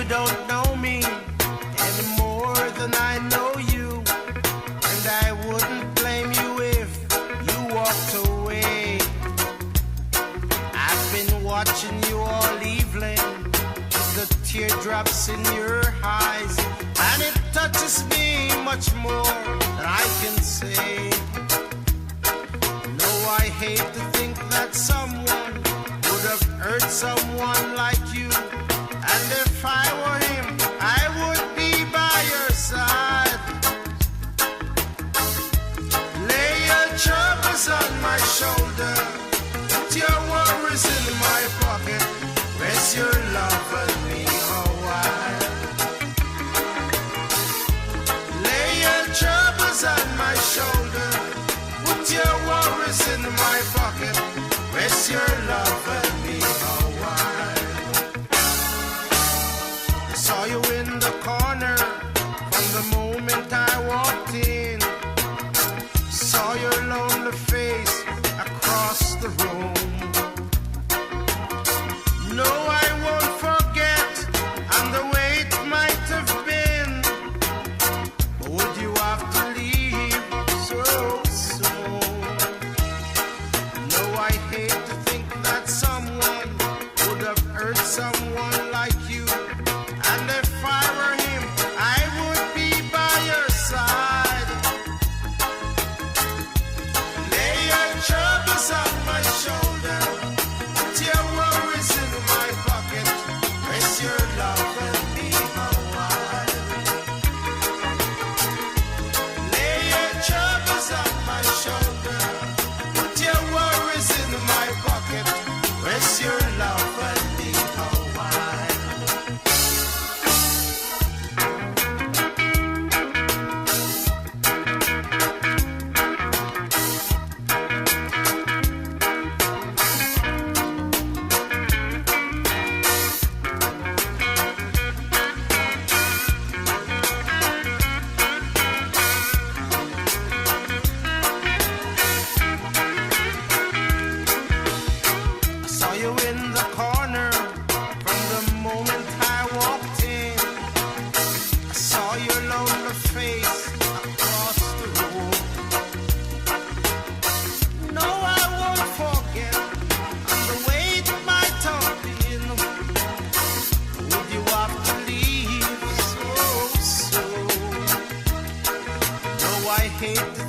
don't know me any more than I know you, and I wouldn't blame you if you walked away. I've been watching you all evening with the teardrops in your eyes, and it touches me much more than I can say. No, I hate to think that someone would have hurt someone like you, and if I were him, I would be by your side. Lay your troubles on my shoulder, put your worries in my pocket, rest your love on me a while. Lay your troubles on my shoulder, put your worries in my pocket, rest your love on me a while. I saw you in the corner from the moment I walked in. Saw your lonely face across the room. No, I won't forget, and the way it might have been. But would you have to leave so soon? No, I hate to think that someone would have hurt someone like you, and if I were him, I would be by your side. Lay your troubles on my shoulder, put your worries in my pocket, rest your love and me a while. Lay your troubles on my shoulder, put your worries in my pocket, rest your love and me a while. I saw you in the corner from the moment I walked in. I saw your lonely face across the room. No, I won't forget, and the way it might have been. Would you have to leave so soon? No, I hate to